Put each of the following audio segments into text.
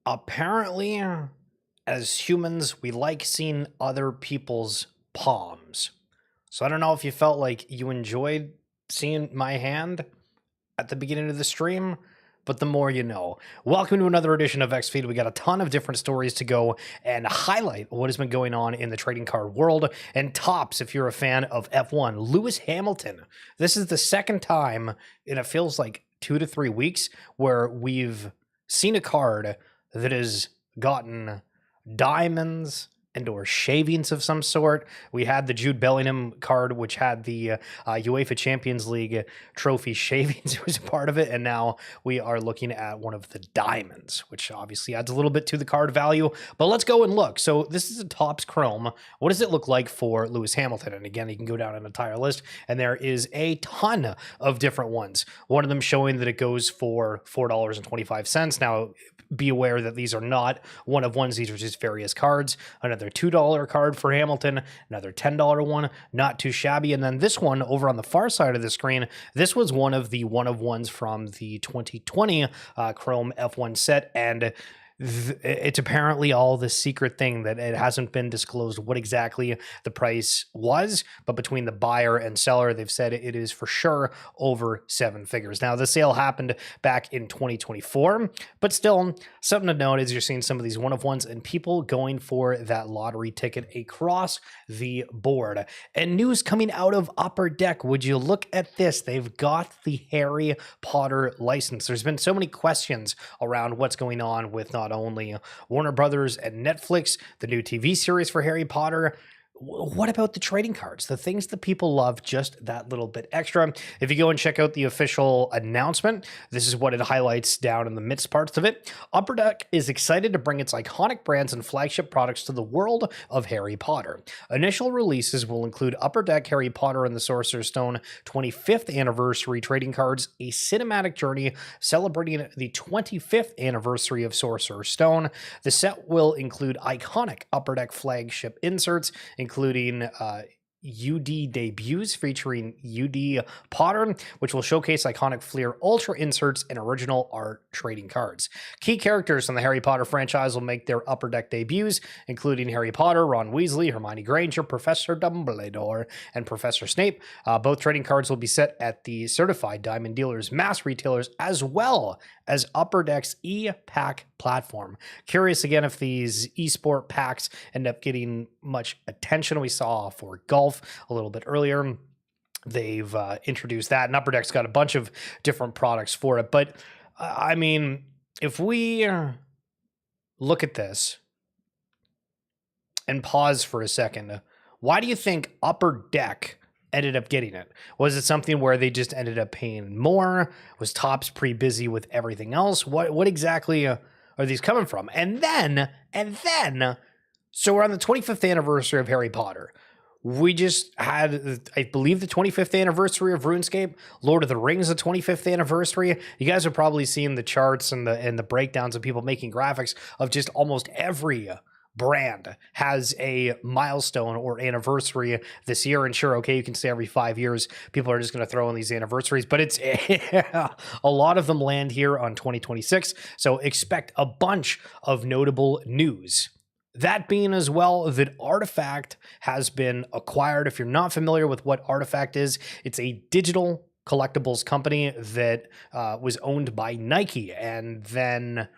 Apparently, as humans, we like seeing other people's palms. So I don't know if you felt like you enjoyed seeing my hand at the beginning of the stream, but the more you know. Welcome to another edition of XFeed. We got a ton of different stories to go and highlight what has been going on in the trading card world. And tops, if you're a fan of F1, Lewis Hamilton. This is the second time in it feels like 2 to 3 weeks where we've seen a card that has gotten diamonds and or shavings of some sort. We had the Jude Bellingham card, which had the UEFA Champions League trophy shavings. It was a part of it. And now we are looking at one of the diamonds, which obviously adds a little bit to the card value. But let's go and look. So this is a Topps Chrome. What does it look like for Lewis Hamilton? And again, you can go down an entire list, and there is a ton of different ones. One of them showing that it goes for $4.25. Now, be aware that these are not one of ones. These are just various cards. Another $2 card for Hamilton, another $10 one, not too shabby. And then this one over on the far side of the screen, this was one of the one-of-ones from the 2020 Chrome F1 set, and it's apparently all the secret thing that it hasn't been disclosed what exactly the price was, but between the buyer and seller, they've said it is for sure over 7 figures. Now, the sale happened back in 2024, but still something to note is you're seeing some of these one-of-ones and people going for that lottery ticket across the board. And news coming out of Upper Deck, would you look at this? They've got the Harry Potter license. There's been so many questions around what's going on with not only Warner Brothers and Netflix, the new TV series for Harry Potter. What about the trading cards? The things that people love just that little bit extra. If you go and check out the official announcement, this is what it highlights down in the midst parts of it. Upper Deck is excited to bring its iconic brands and flagship products to the world of Harry Potter. Initial releases will include Upper Deck Harry Potter and the Sorcerer's Stone 25th Anniversary trading cards, a cinematic journey celebrating the 25th anniversary of Sorcerer's Stone. The set will include iconic Upper Deck flagship inserts, including UD debuts featuring UD Potter, which will showcase iconic Fleer Ultra inserts and original art trading cards. Key characters from the Harry Potter franchise will make their Upper Deck debuts, including Harry Potter, Ron Weasley, Hermione Granger, Professor Dumbledore, and Professor Snape. Both trading cards will be set at the certified diamond dealers, mass retailers, as well as Upper Deck's e-pack platform. Curious again if these esport packs end up getting much attention. We saw for golf a little bit earlier. They've introduced that, and Upper Deck's got a bunch of different products for it. But I mean, if we look at this and pause for a second, why do you think Upper Deck ended up getting it? Was it something where they just ended up paying more? Was Topps pretty busy with everything else? What exactly are these coming from? And then, so we're on the 25th anniversary of Harry Potter. We just had, I believe, the 25th anniversary of RuneScape. Lord of the Rings, the 25th anniversary. You guys have probably seen the charts and the breakdowns of people making graphics of just almost every brand has a milestone or anniversary this year. And sure, okay, you can say every 5 years people are just going to throw in these anniversaries, but it's a lot of them land here on 2026. So expect a bunch of notable news. That being as well that Artifact has been acquired. If you're not familiar with what Artifact is, it's a digital collectibles company that was owned by Nike, and then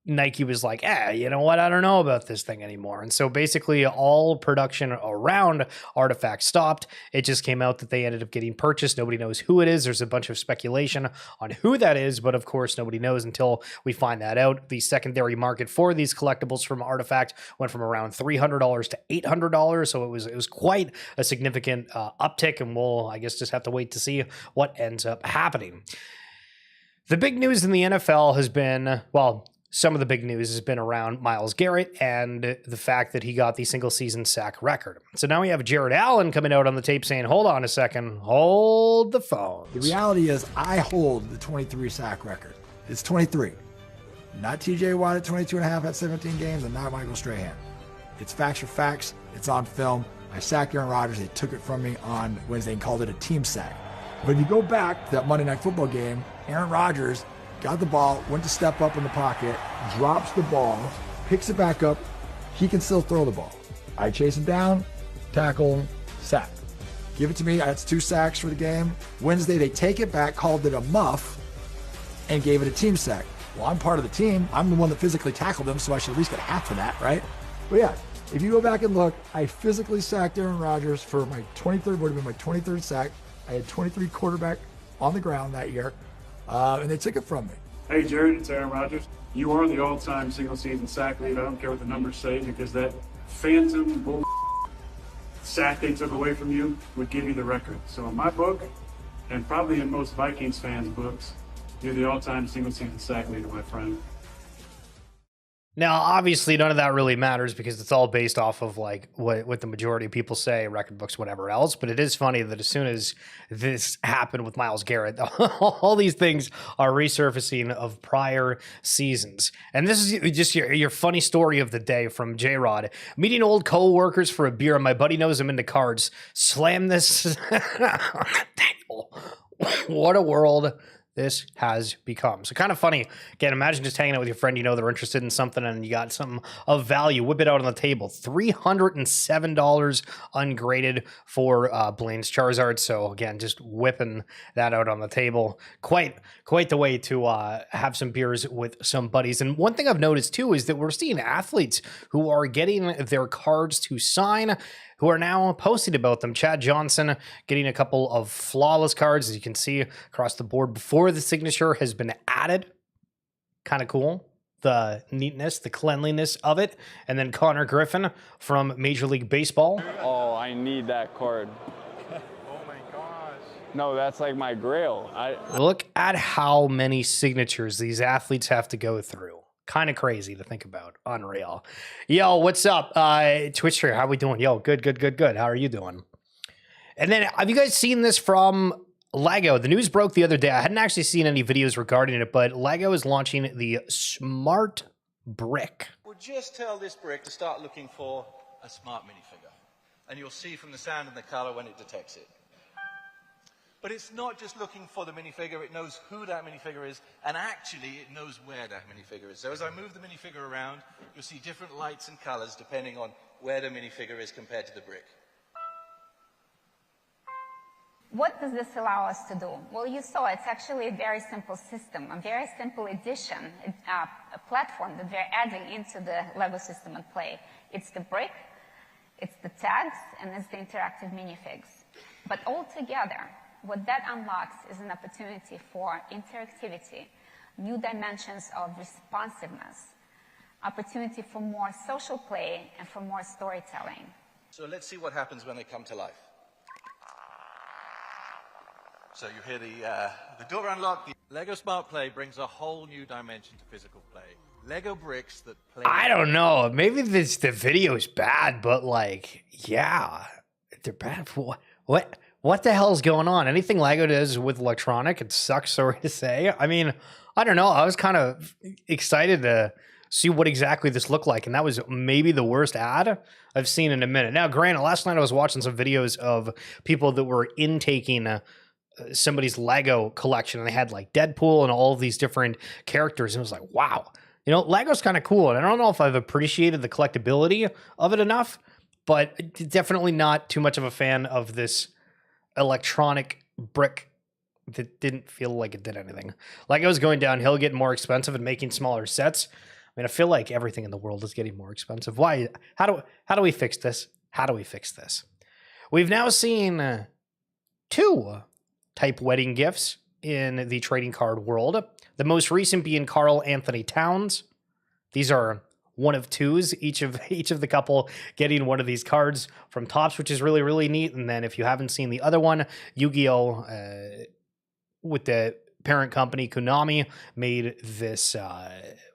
Nike was like, you know what? I don't know about this thing anymore. And so basically all production around Artifact stopped. It just came out that they ended up getting purchased. Nobody knows who it is. There's a bunch of speculation on who that is, but of course nobody knows until we find that out. The secondary market for these collectibles from Artifact went from around $300 to $800. So it was quite a significant uptick, and we'll, I guess, just have to wait to see what ends up happening. The big news in the NFL has been, well, some of the big news has been around Myles Garrett and the fact that he got the single season sack record. So now we have Jared Allen coming out on the tape saying, hold on a second, hold the phone. The reality is I hold the 23 sack record. It's 23. Not TJ Watt at 22 and a half at 17 games, and not Michael Strahan. It's facts are facts. It's on film. I sacked Aaron Rodgers. They took it from me on Wednesday and called it a team sack. But if you go back to that Monday Night Football game, Aaron Rodgers got the ball, went to step up in the pocket, drops the ball, picks it back up. He can still throw the ball. I chase him down, tackle him, sack. Give it to me. That's 2 sacks for the game. Wednesday, they take it back, called it a muff, and gave it a team sack. Well, I'm part of the team. I'm the one that physically tackled him, so I should at least get half of that, right? But yeah, if you go back and look, I physically sacked Aaron Rodgers for my 23rd, would have been my 23rd sack. I had 23 quarterback on the ground that year, and they took it from me. Hey, Jared, it's Aaron Rodgers. You are the all-time single-season sack lead. I don't care what the numbers say, because that phantom bull sack they took away from you would give you the record. So in my book, and probably in most Vikings fans' books, you're the all-time single-season sack leader, my friend. Now, obviously, none of that really matters because it's all based off of like what the majority of people say, record books, whatever else. But it is funny that as soon as this happened with Myles Garrett, all these things are resurfacing of prior seasons. And this is just your funny story of the day from J-Rod. Meeting old co-workers for a beer, and my buddy knows I'm into cards. Slam this on the table. What a world this has become. So kind of funny. Again, imagine just hanging out with your friend, you know they're interested in something and you got something of value. Whip it out on the table. $307 ungraded for Blaine's Charizard. So again, just whipping that out on the table. Quite the way to have some beers with some buddies. And one thing I've noticed too is that we're seeing athletes who are getting their cards to sign, who are now posting about them. Chad Johnson getting a couple of flawless cards, as you can see across the board before the signature has been added. Kind of cool. The neatness, the cleanliness of it. And then Connor Griffin from Major League Baseball. Oh, I need that card. Oh my gosh. No, that's like my grail. Look at how many signatures these athletes have to go through. Kind of crazy to think about. Unreal. Yo, what's up? Twitch here. How we doing? Yo, good. How are you doing? And then, have you guys seen this from Lego? The news broke the other day. I hadn't actually seen any videos regarding it, but Lego is launching the Smart Brick. We'll just tell this brick to start looking for a smart minifigure. And you'll see from the sound and the color when it detects it. But it's not just looking for the minifigure, it knows who that minifigure is, and actually it knows where that minifigure is. So as I move the minifigure around, you'll see different lights and colors depending on where the minifigure is compared to the brick. What does this allow us to do? Well, you saw it's actually a very simple system, a very simple addition, a platform that we're adding into the Lego system and play. It's the brick, it's the tags, and it's the interactive minifigs. But all together, what that unlocks is an opportunity for interactivity, new dimensions of responsiveness, opportunity for more social play, and for more storytelling. So let's see what happens when they come to life. So you hear the door unlock. The Lego Smart Play brings a whole new dimension to physical play. Lego bricks that play. I don't know. Maybe the video is bad, but like, yeah, they're bad for what the hell is going on? Anything Lego does with electronic, it sucks, sorry to say. I mean, I don't know. I was kind of excited to see what exactly this looked like, and that was maybe the worst ad I've seen in a minute. Now, granted, last night I was watching some videos of people that were intaking somebody's Lego collection, and they had like Deadpool and all of these different characters, and it was like, wow. You know, Lego's kind of cool, and I don't know if I've appreciated the collectability of it enough, but definitely not too much of a fan of this electronic brick that didn't feel like it did anything. Lego's going downhill, getting more expensive and making smaller sets. I mean, I feel like everything in the world is getting more expensive. Why? How do we fix this? How do we fix this? We've now seen 2 type wedding gifts in the trading card world. The most recent being Karl Anthony Towns. These are one of 2s, each of the couple getting one of these cards from Topps, which is really, really neat. And then if you haven't seen the other one, Yu-Gi-Oh! With the parent company Konami made this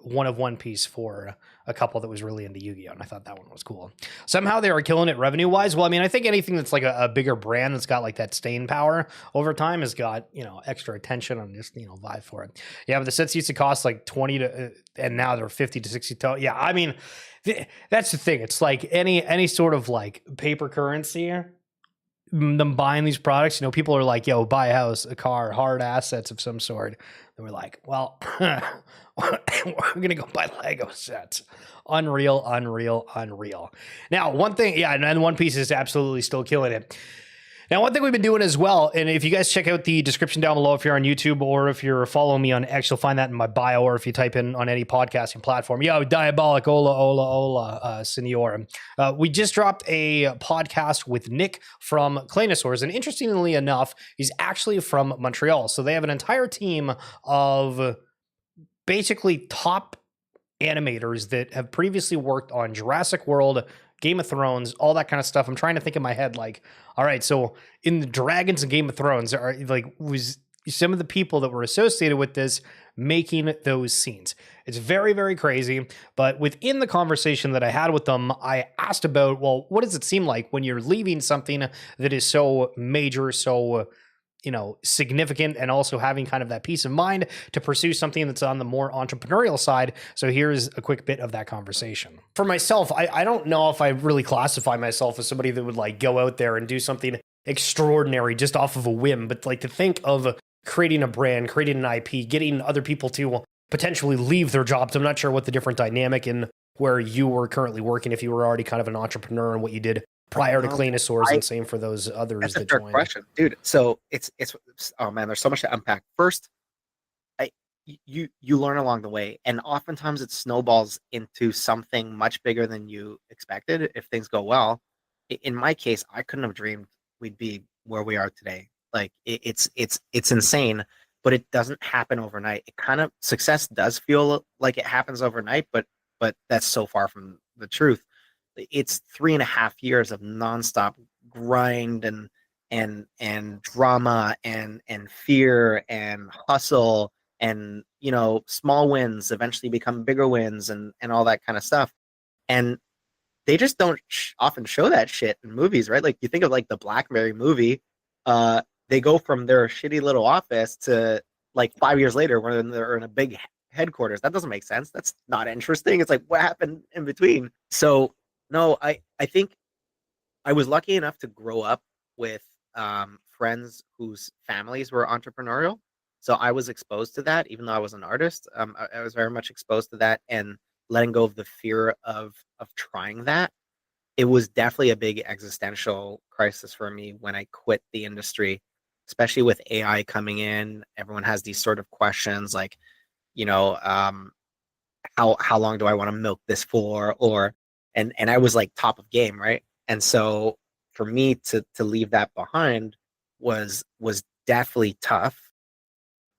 one-of-one piece for a couple that was really into Yu-Gi-Oh! And I thought that one was cool. Somehow they were killing it revenue-wise. Well, I mean, I think anything that's like a bigger brand that's got like that staying power over time has got, you know, extra attention and just, you know, vibe for it. Yeah, but the sets used to cost like 20 to, and now they're 50 to 60. Yeah, I mean, that's the thing. It's like any sort of like paper currency them buying these products. You know, people are like, yo, buy a house, a car, hard assets of some sort. And we're like, well, we're going to go buy Lego sets. Unreal. Now, one thing, yeah, and then One Piece is absolutely still killing it. Now, one thing we've been doing as well, and if you guys check out the description down below, if you're on YouTube or if you're following me on X, you'll find that in my bio, or if you type in on any podcasting platform, yo, diabolic, hola, senor. We just dropped a podcast with Nick from Claynosaurz, and interestingly enough, he's actually from Montreal. So they have an entire team of basically top animators that have previously worked on Jurassic World, Game of Thrones, all that kind of stuff. I'm trying to think in my head, like, all right, so in the Dragons and Game of Thrones, are like was some of the people that were associated with this making those scenes. It's very, very crazy. But within the conversation that I had with them, I asked about, well, what does it seem like when you're leaving something that is so major, so significant, and also having kind of that peace of mind to pursue something that's on the more entrepreneurial side. So here's a quick bit of that conversation. For myself, I don't know if I really classify myself as somebody that would like go out there and do something extraordinary just off of a whim, but like to think of creating a brand, creating an IP, getting other people to potentially leave their jobs. I'm not sure what the different dynamic in where you were currently working, if you were already kind of an entrepreneur and what you did prior to Claynosaurz, and same for those others that's that a fair joined. question, dude. So it's oh man, there's so much to unpack. First, you learn along the way, and oftentimes it snowballs into something much bigger than you expected if things go well. In my case, I couldn't have dreamed we'd be where we are today. Like it's insane, but it doesn't happen overnight. It kind of, success does feel like it happens overnight, but that's so far from the truth. It's 3.5 years of nonstop grind and drama and fear and hustle, and small wins eventually become bigger wins and all that kind of stuff. And they just don't often show that shit in movies, right? Like you think of like the Blackberry movie, they go from their shitty little office to like 5 years later when they're in a big headquarters. That doesn't make sense. That's not interesting. It's like, what happened in between? So no, I think I was lucky enough to grow up with friends whose families were entrepreneurial. So I was exposed to that, even though I was an artist. I was very much exposed to that, and letting go of the fear of trying that. It was definitely a big existential crisis for me when I quit the industry, especially with AI coming in. Everyone has these sort of questions like, how long do I want to milk this for? And I was like top of game, right? And so for me to leave that behind was definitely tough.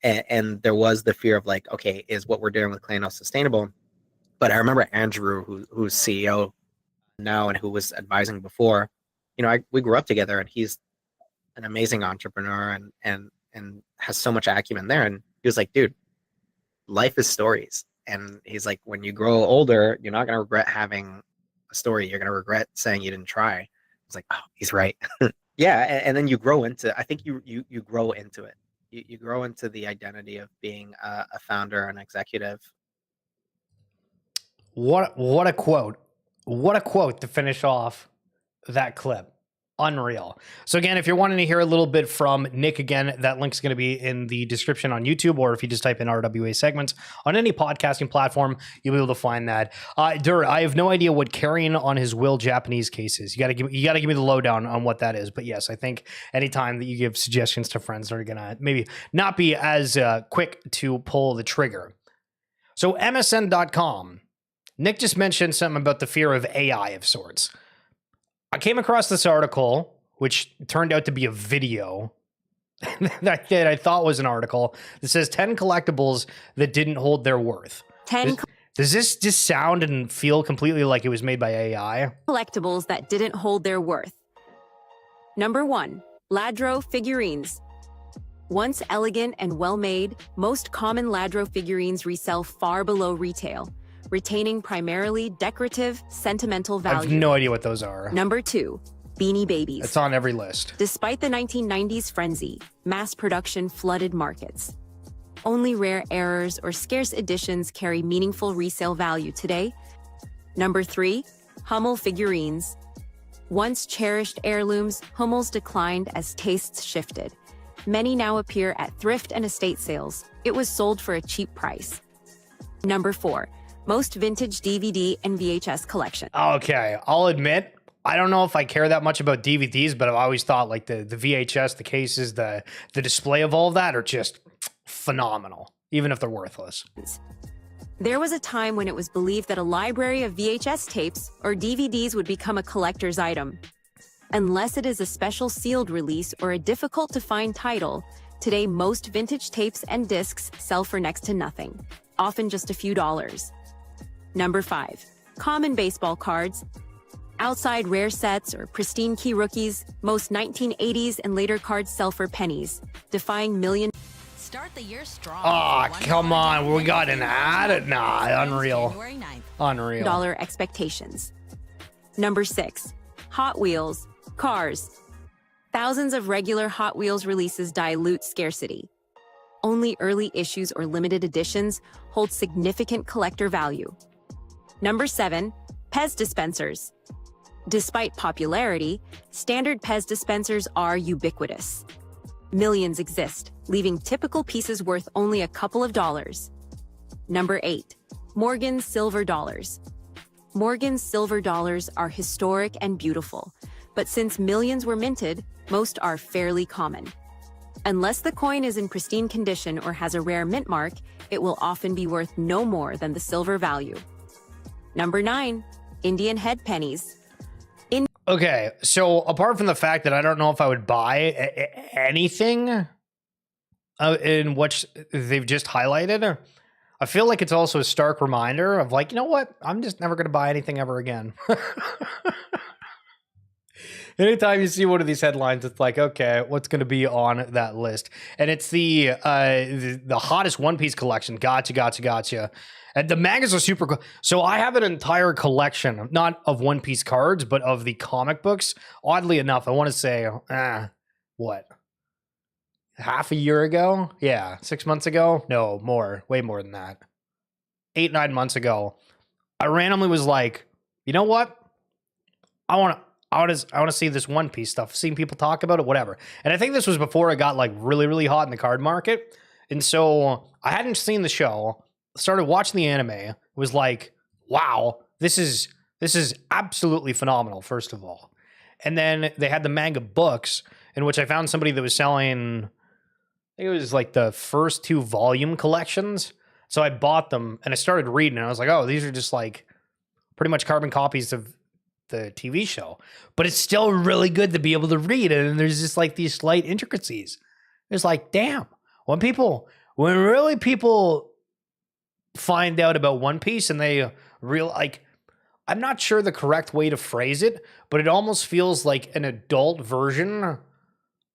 And there was the fear of like, okay, is what we're doing with Claynosaurz sustainable? But I remember Andrew, who's CEO now and who was advising before, we grew up together, and he's an amazing entrepreneur and has so much acumen there. And he was like, dude, life is stories. And he's like, when you grow older, you're not going to regret having a story. You're going to regret saying you didn't try. I was like, oh, he's right. Yeah. And then you grow into, I think you grow into it. You grow into the identity of being a founder, an executive. What a quote. What a quote to finish off that clip. Unreal. So again, if you're wanting to hear a little bit from Nick, again, that link's going to be in the description on YouTube, or if you just type in RWA SegMints on any podcasting platform, you'll be able to find that. Dur, I have no idea what carrying on his will Japanese case is. You got to give me the lowdown on what that is. But yes, I think anytime that you give suggestions to friends, they're going to maybe not be as quick to pull the trigger. So MSN.com, Nick just mentioned something about the fear of AI of sorts. I came across this article, which turned out to be a video that I thought was an article that says 10 collectibles that didn't hold their worth. 10 Does this just sound and feel completely like it was made by AI? collectibles that didn't hold their worth. Number 1, Ladro figurines. Once elegant and well-made, most common Ladro figurines resell far below retail, retaining primarily decorative, sentimental I value. have no idea what those are. Number 2, Beanie Babies. It's on every list. Despite the 1990s frenzy, mass production flooded markets. Only rare errors or scarce editions carry meaningful resale value today. Number 3, Hummel figurines. Once cherished heirlooms, Hummels declined as tastes shifted. Many now appear at thrift and estate sales. It was sold for a cheap price. Number 4. Most vintage DVD and VHS collection. Okay, I'll admit, I don't know if I care that much about DVDs, but I've always thought like the VHS, the cases, the display of all of that are just phenomenal, even if they're worthless. There was a time when it was believed that a library of VHS tapes or DVDs would become a collector's item. Unless it is a special sealed release or a difficult-to-find title, today most vintage tapes and discs sell for next to nothing, often just a few dollars. Number 5. Common baseball cards. Outside rare sets or pristine key rookies, most 1980s and later cards sell for pennies, defying million. Start the year strong. Oh, come on. We got an ad? Nah, unreal. Unreal. Dollar expectations. Number 6. Hot Wheels. Cars. Thousands of regular Hot Wheels releases dilute scarcity. Only early issues or limited editions hold significant collector value. Number 7. Pez dispensers. Despite popularity, standard Pez dispensers are ubiquitous. Millions exist, leaving typical pieces worth only a couple of dollars. Number 8. Morgan's Silver Dollars. Morgan's Silver Dollars are historic and beautiful, but since millions were minted, most are fairly common. Unless the coin is in pristine condition or has a rare mint mark, it will often be worth no more than the silver value. Number 9. Indian head pennies. Okay, so apart from the fact that I don't know if I would buy anything in what they've just highlighted, I feel like it's also a stark reminder of like, you know what? I'm just never going to buy anything ever again. Anytime you see one of these headlines, it's like, okay, what's going to be on that list? And it's the hottest One Piece collection. Gotcha. And the mangas are super cool. So I have an entire collection, not of One Piece cards, but of the comic books. Oddly enough, I want to say, what? Half a year ago? Yeah, 6 months ago? No, more. Way more than that. 8-9 months ago. I randomly was like, you know what? I want to see this One Piece stuff. Seen people talk about it, whatever. And I think this was before it got like really, really hot in the card market. And so I hadn't seen the show. Started watching the anime, was like, wow, this is absolutely phenomenal, first of all. And then they had the manga books, in which I found somebody that was selling, I think it was like the first 2 volume collections. So I bought them and I started reading, and I was like, oh, these are just like pretty much carbon copies of the TV show. But it's still really good to be able to read it, and there's just like these slight intricacies. It's like, damn, when really people find out about One Piece and they like, I'm not sure the correct way to phrase it, but it almost feels like an adult version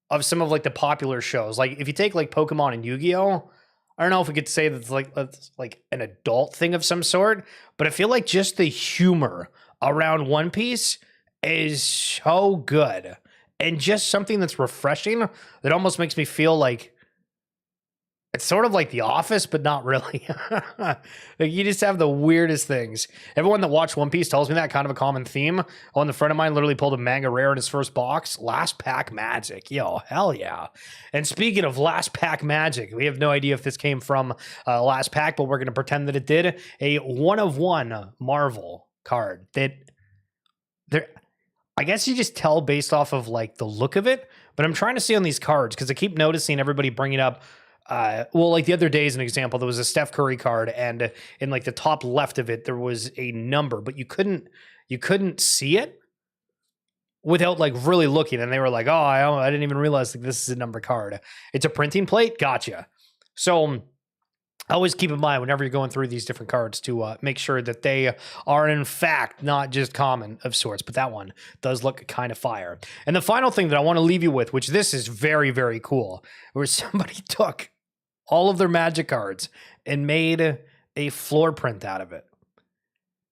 of some of like the popular shows. Like if you take like Pokemon and Yu-Gi-Oh, I don't know if we could say that's like an adult thing of some sort, but I feel like just the humor around One Piece is so good and just something that's refreshing that almost makes me feel like it's sort of like The Office, but not really. Like you just have the weirdest things. Everyone that watched One Piece tells me that, kind of a common theme. Oh, the friend of mine literally pulled a manga rare in his first box. Last Pack Magic. Yo, hell yeah. And speaking of Last Pack Magic, we have no idea if this came from Last Pack, but we're going to pretend that it did. A 1-of-1 Marvel card that I guess you just tell based off of like the look of it, but I'm trying to see on these cards because I keep noticing everybody bringing up well, like the other day as an example, there was a Steph Curry card, and in like the top left of it, there was a number, but you couldn't see it without like really looking. And they were like, oh, I didn't even realize like this is a number card. It's a printing plate. Gotcha. So always keep in mind whenever you're going through these different cards to make sure that they are in fact not just common of sorts, but that one does look kind of fire. And the final thing that I want to leave you with, which this is very, very cool, where somebody took all of their Magic cards and made a floor print out of it.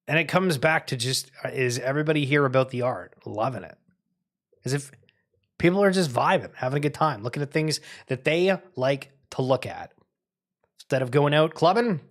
And it comes back to just, is everybody here about the art? Loving it. As if people are just vibing, having a good time, looking at things that they like to look at. Instead of going out clubbing,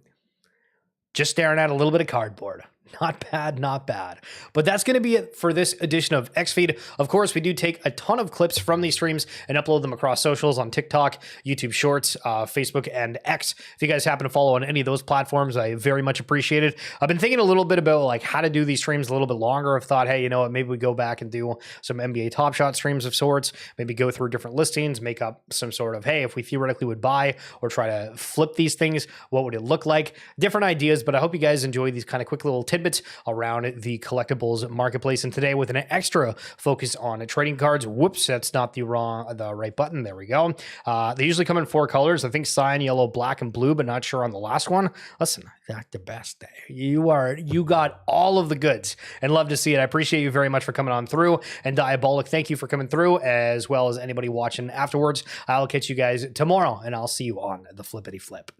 just staring at a little bit of cardboard. Not bad, not bad. But that's going to be it for this edition of XFeed. Of course, we do take a ton of clips from these streams and upload them across socials on TikTok, YouTube Shorts, Facebook, and X. If you guys happen to follow on any of those platforms, I very much appreciate it. I've been thinking a little bit about like how to do these streams a little bit longer. I've thought, hey, you know what, maybe we go back and do some NBA Top Shot streams of sorts, maybe go through different listings, make up some sort of, hey, if we theoretically would buy or try to flip these things, what would it look like? Different ideas, but I hope you guys enjoy these kind of quick little tidbits around the collectibles marketplace. And today with an extra focus on trading cards. Whoops, that's not the right button. There we go. They usually come in 4 colors. I think cyan, yellow, black, and blue, but not sure on the last one. Listen, that's the best. You got all of the goods and love to see it. I appreciate you very much for coming on through. And Diabolic, thank you for coming through, as well as anybody watching afterwards. I'll catch you guys tomorrow, and I'll see you on the flippity flip.